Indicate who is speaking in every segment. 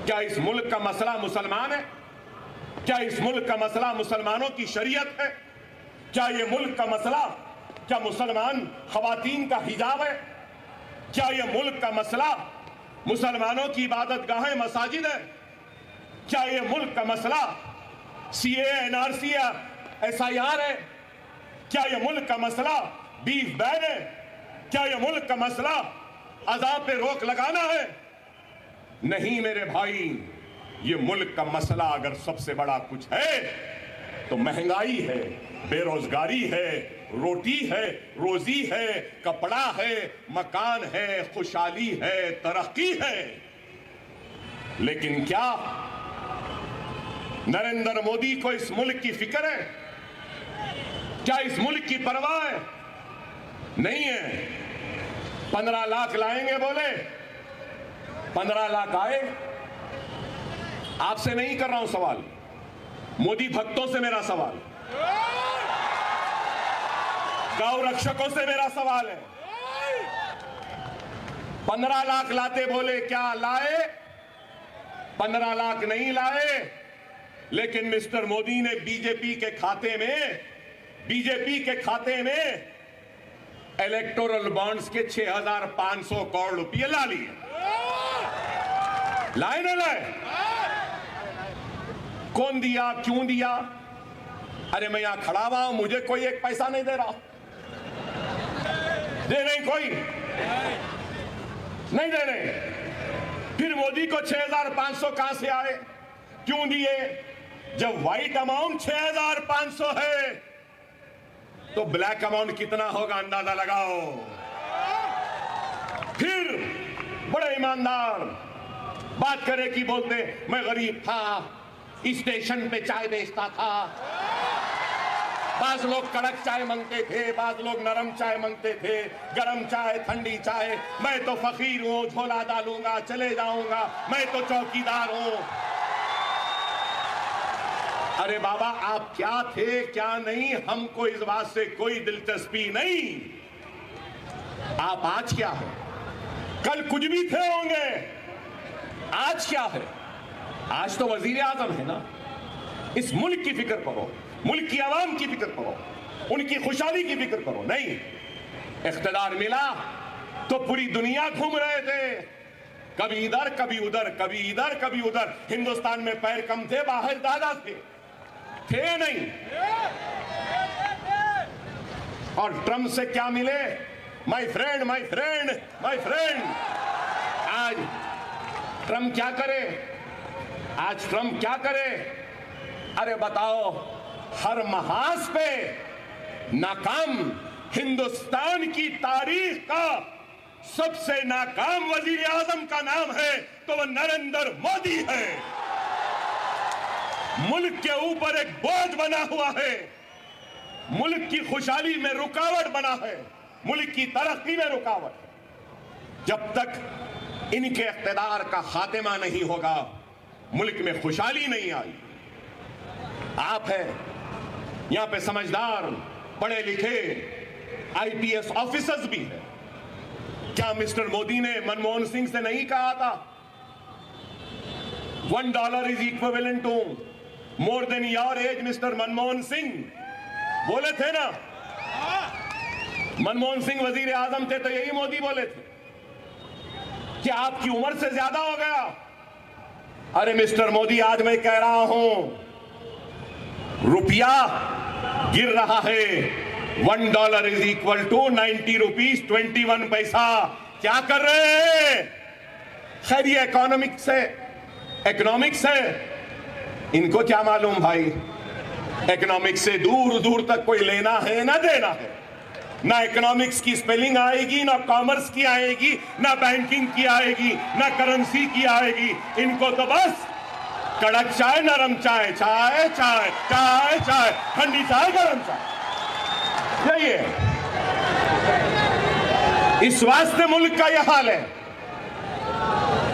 Speaker 1: क्या इस मुल्क का मसला मुसलमान है? क्या इस मुल्क का मसला मुसलमानों की शरीयत है? क्या ये मुल्क का मसला क्या मुसलमान खवातीन का हिजाब है? क्या ये मुल्क का मसला मुसलमानों की इबादत गाहें मसाजिद है? क्या ये मुल्क का मसला सीए एनआरसी या SIR है? क्या ये मुल्क का मसला बीफ बैन है? क्या ये मुल्क का मसला अज़ाब पे रोक लगाना है? नहीं मेरे भाई, ये मुल्क का मसला अगर सबसे बड़ा कुछ है तो महंगाई है, बेरोजगारी है, रोटी है, रोजी है, कपड़ा है, मकान है, खुशहाली है, तरक्की है। लेकिन क्या नरेंद्र मोदी को इस मुल्क की फिक्र है? क्या इस मुल्क की परवाह है? नहीं है। 15 लाख लाएंगे बोले, 15 लाख आए। आपसे नहीं कर रहा हूं सवाल, मोदी भक्तों से मेरा सवाल, गौ रक्षकों से मेरा सवाल है। 15 लाख लाते बोले, क्या लाए? 15 लाख नहीं लाए। लेकिन मिस्टर मोदी ने बीजेपी के खाते में इलेक्टोरल बॉन्ड्स के 6,500 करोड़ रुपए ला लिए। लाए ना लाए? कौन दिया, क्यों दिया? अरे मैं यहां खड़ा हुआ हूं, मुझे कोई एक पैसा नहीं दे रहा। दे नहीं, कोई नहीं दे रहे। फिर मोदी को 6,500 कहां से आए, क्यों दिए? जब व्हाइट अमाउंट 6,500 है तो ब्लैक अमाउंट कितना होगा अंदाजा लगाओ। फिर बड़े ईमानदार बात करे कि बोलते मैं गरीब था, स्टेशन पे चाय बेचता था। बाज लोग कड़क चाय मांगते थे, बाज लोग नरम चाय मांगते थे, गरम चाय, ठंडी चाय। मैं तो फकीर हूं, झोला डालूंगा चले जाऊंगा, मैं तो चौकीदार हूं। अरे बाबा, आप क्या थे क्या नहीं, हमको इस बात से कोई दिलचस्पी नहीं। आप आज क्या है? कल कुछ भी थे होंगे, आज क्या है? आज तो वजीर आजम है ना। इस मुल्क की फिक्र करो, मुल्क की आवाम की फिक्र करो, उनकी खुशहाली की फिक्र करो। नहीं, इख्तिदार मिला तो पूरी दुनिया घूम रहे थे, कभी इधर कभी उधर, कभी इधर कभी उधर। हिंदुस्तान में पैर कम थे, बाहर ज्यादा थे नहीं। और ट्रम्प से क्या मिले? My friend, my friend, my friend. आज ट्रम्प क्या करे? आज ट्रम्प क्या करे? अरे बताओ, हर महाज पे नाकाम, हिंदुस्तान की तारीख का सबसे नाकाम वजीर आजम का नाम है तो वह नरेंद्र मोदी है। मुल्क के ऊपर एक बोझ बना हुआ है, मुल्क की खुशहाली में रुकावट बना है, मुल्क की तरक्की में रुकावट है। जब तक इनके इख्तिदार का खात्मा नहीं होगा, मुल्क में खुशहाली नहीं आई। आप हैं यहां पे समझदार, पढ़े लिखे IPS ऑफिसर्स भी हैं। क्या मिस्टर मोदी ने मनमोहन सिंह से नहीं कहा था $1 is equivalent to more than your age? Mister Manmohan Singh बोले थे ना। मनमोहन सिंह वजीर आजम थे तो यही मोदी बोले थे कि आपकी उम्र से ज्यादा हो गया। अरे मिस्टर मोदी, आज मैं कह रहा हूं, रुपया गिर रहा है। $1 इज इक्वल टू 90 रुपीज 21 पैसा। क्या कर रहे हैं? खैर ये इकोनॉमिक्स है, इनको क्या मालूम भाई। इकोनॉमिक्स से दूर दूर तक कोई लेना है ना देना है। ना इकोनॉमिक्स की स्पेलिंग आएगी, ना कॉमर्स की आएगी, ना बैंकिंग की आएगी, ना करेंसी की आएगी। इनको तो बस कड़क चाय, नरम चाय, चाय चाय चाय चाय, ठंडी चाय, गरम चाय, यही है। इस वास्ते मुल्क का यह हाल है।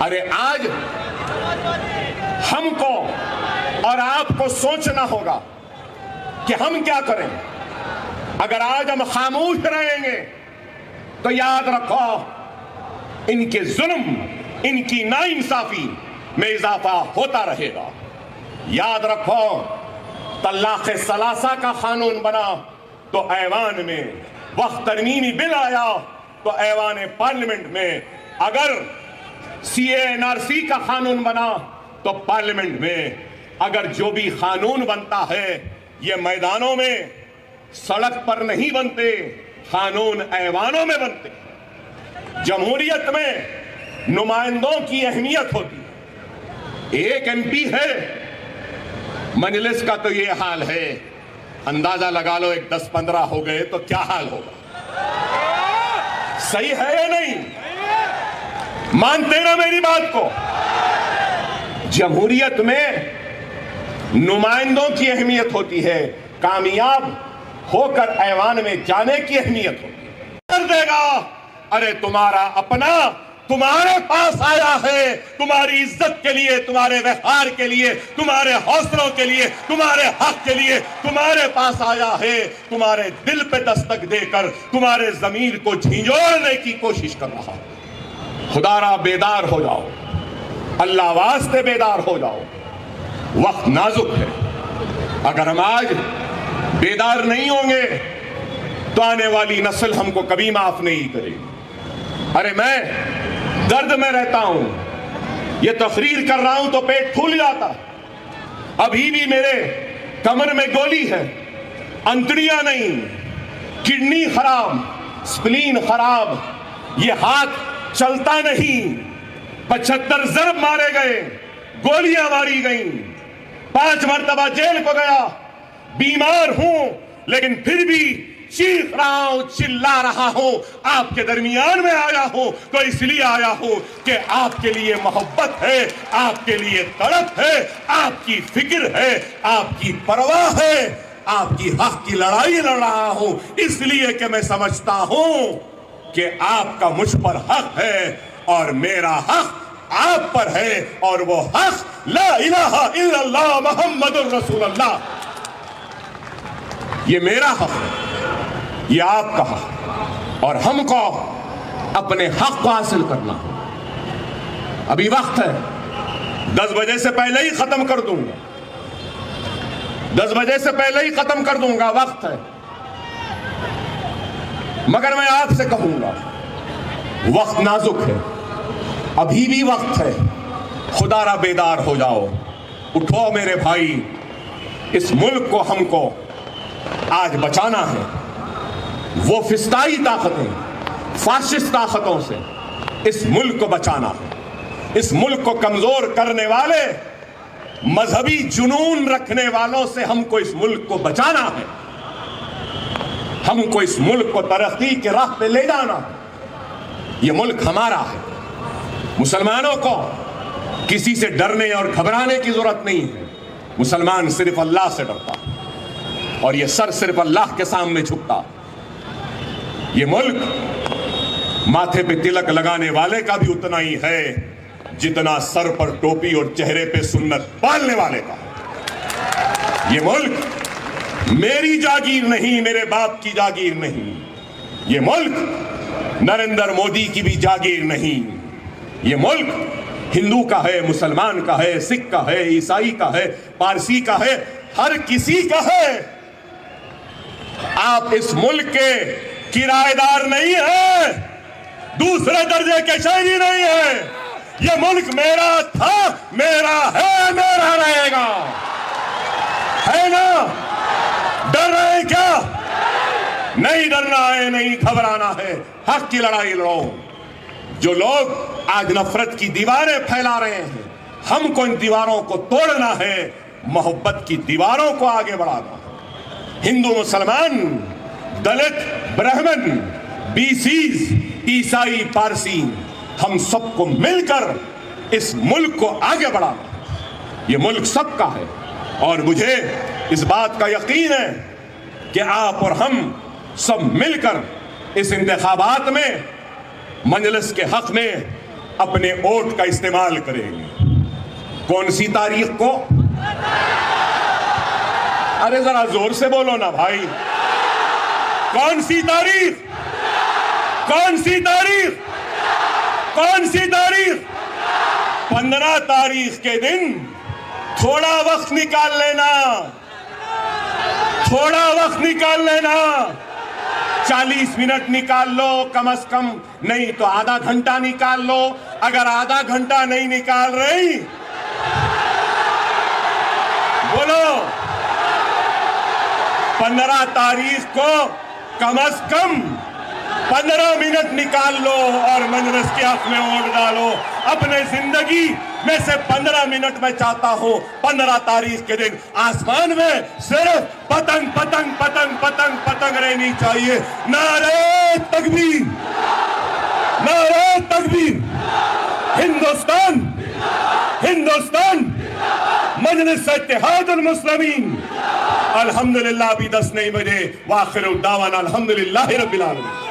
Speaker 1: अरे आज हमको और आपको सोचना होगा कि हम क्या करें। अगर आज हम खामोश रहेंगे तो याद रखो, इनके जुल्म, इनकी नाइंसाफी में इजाफा होता रहेगा। याद रखो, तलाक़ सलासा का कानून बना तो ऐवान में, वक्त तरमीमी बिल आया तो ऐवान पार्लियामेंट में, अगर CANRC का कानून बना तो पार्लियामेंट में, अगर जो भी कानून बनता है ये मैदानों में, सड़क पर नहीं बनते, कानून ऐवानों में बनते। जमहूरियत में नुमाइंदों की अहमियत होती है। एक MP है, मजलिस का तो ये हाल है, अंदाजा लगा लो एक 10-15 हो गए तो क्या हाल होगा। सही है या नहीं? मानते ना मेरी बात को? जमहूरियत में नुमाइंदों की अहमियत होती है, कामयाब होकर ऐवान में जाने की अहमियत होती है। कर देगा, अरे तुम्हारा अपना तुम्हारे पास आया है, तुम्हारी इज्जत के लिए, तुम्हारे व्यवहार के लिए, तुम्हारे हौसलों के लिए, तुम्हारे हक के लिए तुम्हारे पास आया है, तुम्हारे दिल पे दस्तक देकर तुम्हारे जमीर को झिंझोड़ने की कोशिश कर रहा है। खुदारा बेदार हो जाओ, अल्लाह वास्ते बेदार हो जाओ। वक्त नाजुक है, अगर हम आज बेदार नहीं होंगे तो आने वाली नस्ल हमको कभी माफ नहीं करेगी। अरे मैं दर्द में रहता हूं, ये तकरीर कर रहा हूं तो पेट फूल जाता। अभी भी मेरे कमर में गोली है, अंतड़ियां नहीं, किडनी खराब, स्प्लीन खराब, ये हाथ चलता नहीं। 75 जरब मारे गए, गोलियां मारी गई, 5 मरतबा जेल को गया। बीमार हूं लेकिन फिर भी चीख रहा हूं, चिल्ला रहा हूं, आपके दरमियान में आया हूं तो इसलिए आया हूं कि आपके लिए मोहब्बत है, आपके लिए तड़प है, आपकी फिक्र है, आपकी परवाह है, आपकी हक की लड़ाई लड़ रहा हूं इसलिए कि मैं समझता हूं कि आपका मुझ पर हक है और मेरा हक आप पर है, और वो हक ला इलाहा इल्लल्लाह मुहम्मदुर रसूलुल्लाह। ये मेरा हक है, ये आपका हक, और हमको अपने हक को हासिल करना है। अभी वक्त है, 10 बजे से पहले ही खत्म कर दूंगा, 10 बजे से पहले ही खत्म कर दूंगा, वक्त है। मगर मैं आपसे कहूंगा, वक्त नाजुक है, अभी भी वक्त है। खुदारा बेदार हो जाओ, उठो मेरे भाई, इस मुल्क को हमको आज बचाना है। वो फिस्ताई ताकतें, फाशिस्ट ताकतों से इस मुल्क को बचाना है। इस मुल्क को कमजोर करने वाले, मजहबी जुनून रखने वालों से हमको इस मुल्क को बचाना है। हमको इस मुल्क को तरक्की के राह पे ले जाना है। ये मुल्क हमारा है। मुसलमानों को किसी से डरने और घबराने की जरूरत नहीं है। मुसलमान सिर्फ अल्लाह से डरता और ये सर सिर्फ अल्लाह के सामने झुकता। ये मुल्क माथे पे तिलक लगाने वाले का भी उतना ही है जितना सर पर टोपी और चेहरे पे सुन्नत पालने वाले का। ये मुल्क मेरी जागीर नहीं, मेरे बाप की जागीर नहीं। ये मुल्क नरेंद्र मोदी की भी जागीर नहीं। ये मुल्क हिंदू का है, मुसलमान का है, सिख का है, ईसाई का है, पारसी का है, हर किसी का है। आप इस मुल्क के किराएदार नहीं है, दूसरे दर्जे के शहरी नहीं है। यह मुल्क मेरा था, मेरा है, मेरा रहेगा। है ना? डर रहे हैं क्या? नहीं डरना है, नहीं घबराना है। हक की लड़ाई लड़ो। जो लोग आज नफरत की दीवारें फैला रहे हैं, हमको इन दीवारों को तोड़ना है, मोहब्बत की दीवारों को आगे बढ़ाना है। हिंदू, मुसलमान, दलित, ब्राह्मण, बीसीज, ईसाई, पारसी, हम सबको मिलकर इस मुल्क को आगे बढ़ाना। ये मुल्क सबका है और मुझे इस बात का यकीन है कि आप और हम सब मिलकर इस इंतखाबात में मजलिस के हक में अपने वोट का इस्तेमाल करेंगे। कौन सी तारीख को? अरे जरा जोर से बोलो ना भाई। कौन सी तारीख? कौन सी तारीख? कौन सी तारीख? 15 तारीख के दिन थोड़ा वक्त निकाल लेना, थोड़ा वक्त निकाल लेना, 40 मिनट निकाल लो कम से कम, नहीं तो आधा घंटा निकाल लो। अगर आधा घंटा नहीं निकाल रही, बोलो 15 तारीख को कम से कम 15 मिनट निकाल लो और मजलिस के हक में वोट डालो। अपने जिंदगी में से 15 मिनट में चाहता हूं 15 तारीख के दिन आसमान में सिर्फ पतंग पतंग पतंग पतंग पतंग रहनी चाहिए। नारे तकबीर, नारे तकबीर। हिंदुस्तान, हिंदुस्तान, मजलिस इत्तेहादुल मुस्लिमीन। अल्हम्दुलिल्लाह, अभी 10 नहीं बजे। वाखिर दावाना अल्हम्दुलिल्लाहि रब्बिल आलमीन।